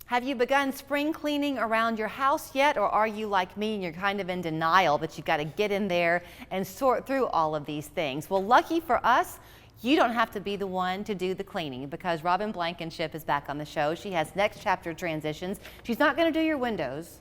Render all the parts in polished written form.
Have you begun spring cleaning around your house yet, or are you like me and you're kind of in denial that you've got to get in there and sort through all of these things? Well, lucky for us, you don't have to be the one to do the cleaning because Robin Blankenship is back on the show. She has Next Chapter Transitions. She's not going to do your windows,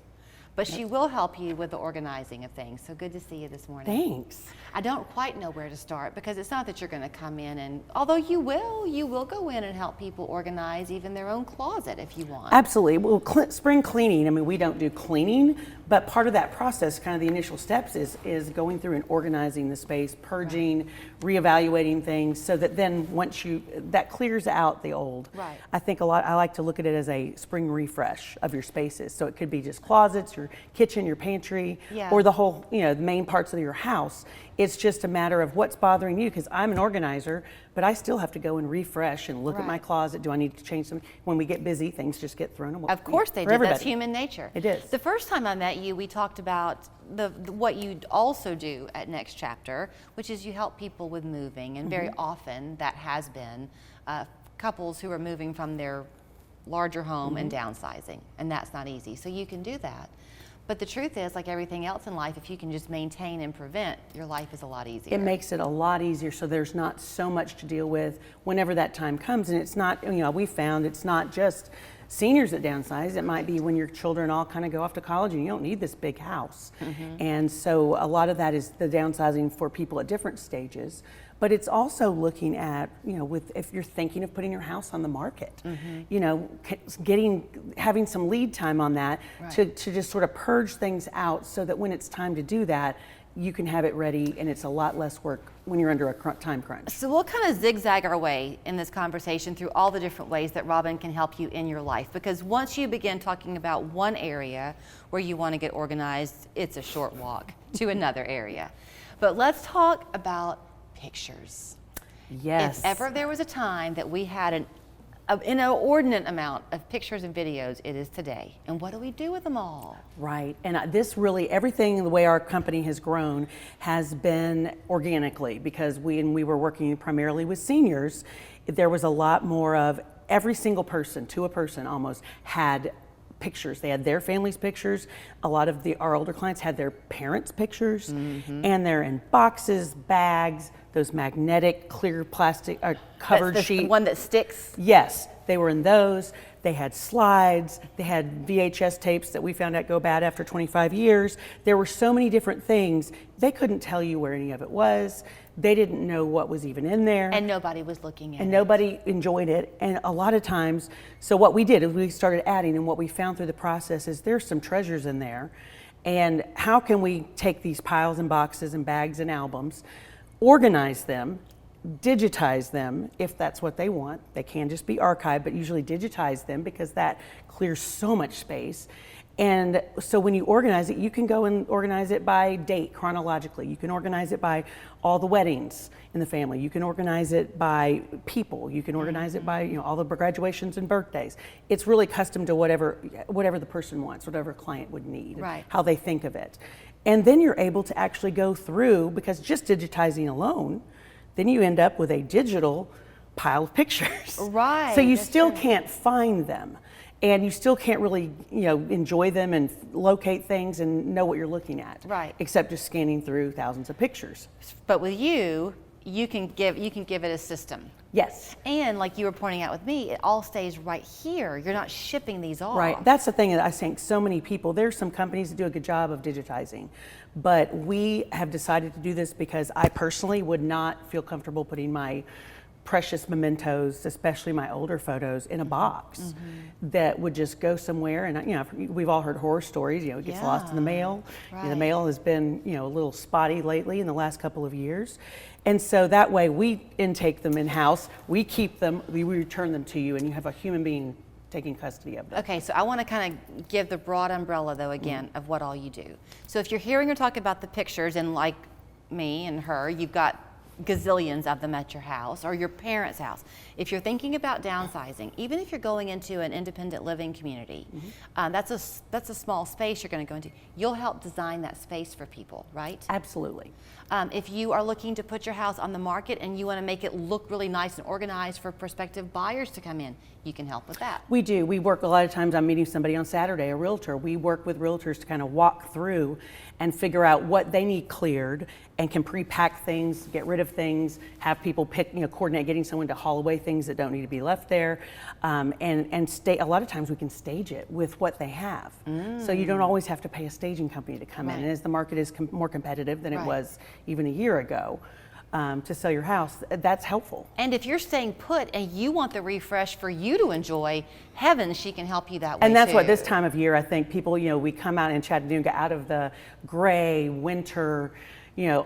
but she will help you with the organizing of things. So good to see you this morning. Thanks. I don't quite know where to start because it's not that you're going to come in and, although you will go in and help people organize even their own closet if you want. Absolutely. Well, spring cleaning, I mean, we don't do cleaning, but part of that process, kind of the initial steps is going through and organizing the space, purging, reevaluating things so that then once that clears out the old. Right. I think I like to look at it as a spring refresh of your spaces. So it could be just closets, your kitchen, your pantry, or the whole, the main parts of your house. It's just a matter of what's bothering you, because I'm an organizer, but I still have to go and refresh and look at my closet. Do I need to change something? When we get busy, things just get thrown away. Of course they do. Everybody. That's human nature. It is. The first time I met you, we talked about what you also do at Next Chapter, which is you help people with moving, and very often that has been couples who are moving from their larger home and downsizing, and that's not easy. So you can do that. But the truth is, like everything else in life, if you can just maintain and prevent, your life is a lot easier. It makes it a lot easier, so there's not so much to deal with whenever that time comes. And it's not, we found it's not just seniors that downsize. It might be when your children all kind of go off to college and you don't need this big house. And so a lot of that is the downsizing for people at different stages. But it's also looking at, if you're thinking of putting your house on the market, having some lead time on that to just sort of purge things out so that when it's time to do that, you can have it ready and it's a lot less work when you're under a time crunch. So we'll kind of zigzag our way in this conversation through all the different ways that Robin can help you in your life, because once you begin talking about one area where you want to get organized, it's a short walk to another area. But let's talk about pictures. Yes. If ever there was a time that we had an inordinate amount of pictures and videos, it is today. And what do we do with them all? Right. And this really, everything, the way our company has grown has been organically, because when we were working primarily with seniors, there was a lot more of every single person, to a person almost, had pictures. They had their family's pictures. A lot of our older clients had their parents' pictures, and they're in boxes, bags, those magnetic clear plastic covered sheet. The one that sticks? Yes, they were in those. They had slides. They had VHS tapes that we found out go bad after 25 years. There were so many different things. They couldn't tell you where any of it was. They didn't know what was even in there. And nobody was looking at it. And nobody enjoyed it. And a lot of times, so what we did is we started adding, and what we found through the process is there's some treasures in there. And how can we take these piles and boxes and bags and albums, organize them, digitize them if that's what they want. They can just be archived, but usually digitize them because that clears so much space. And so when you organize it, you can go and organize it by date chronologically. You can organize it by all the weddings in the family. You can organize it by people. You can organize it by all the graduations and birthdays. It's really custom to whatever the person wants, whatever a client would need, how they think of it. And then you're able to actually go through, because just digitizing alone, then you end up with a digital pile of pictures. Right. So you still can't find them. And you still can't really, enjoy them and locate things and know what you're looking at. Right. Except just scanning through thousands of pictures. But with you can give it a system. Yes. And like you were pointing out with me, it all stays right here. You're not shipping these off. Right. That's the thing that I think so many people, there's some companies that do a good job of digitizing, but we have decided to do this because I personally would not feel comfortable putting my precious mementos, especially my older photos, in a box that would just go somewhere. And we've all heard horror stories. It gets lost in the mail. The mail has been a little spotty lately in the last couple of years, and so that way we intake them in house. We keep them. We return them to you, and you have a human being taking custody of them. Okay, so I want to kind of give the broad umbrella though again of what all you do. So if you're hearing her talk about the pictures, and like me and her, you've got gazillions of them at your house or your parents' house. If you're thinking about downsizing, even if you're going into an independent living community, that's a small space you're going to go into. You'll help design that space for people, right? Absolutely. If you are looking to put your house on the market and you want to make it look really nice and organized for prospective buyers to come in, you can help with that. We do. We work a lot of times. I'm meeting somebody on Saturday, a realtor. We work with realtors to kind of walk through and figure out what they need cleared and can pre-pack things, get rid of things, have people pick, coordinate getting someone to haul away things that don't need to be left there, and stay. A lot of times we can stage it with what they have, so you don't always have to pay a staging company to come in. And as the market is more competitive than it was even a year ago, to sell your house, that's helpful. And if you're staying put and you want the refresh for you to enjoy, heavens, she can help you that way. And that's too. what this time of year, I think people, we come out in Chattanooga out of the gray winter,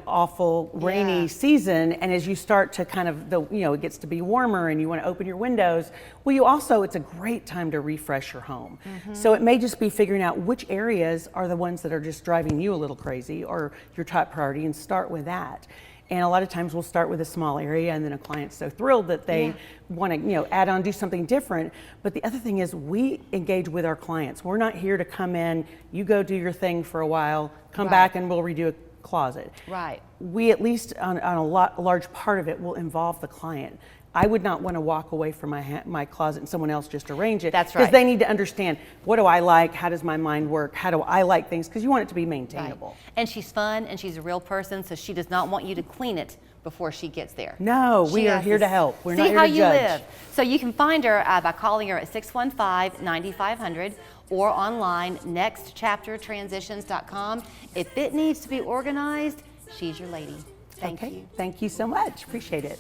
awful rainy season, and as you start to kind of it gets to be warmer and you want to open your windows, it's a great time to refresh your home. So it may just be figuring out which areas are the ones that are just driving you a little crazy or your top priority, and start with that. And a lot of times we'll start with a small area, and then a client's so thrilled that they want to, add on, do something different. But the other thing is we engage with our clients. We're not here to come in, you go do your thing for a while, come back and we'll redo a closet. Right. We, at least on a large part of it, will involve the client. I would not want to walk away from my closet and someone else just arrange it. That's right. Because they need to understand, what do I like? How does my mind work? How do I like things? Because you want it to be maintainable. Right. And she's fun and she's a real person, so she does not want you to clean it before she gets there. No, we are here to help. We're not here to judge. See how you live. So you can find her by calling her at 615-9500 or online, nextchaptertransitions.com. If it needs to be organized, she's your lady. Thank you. Thank you so much. Appreciate it.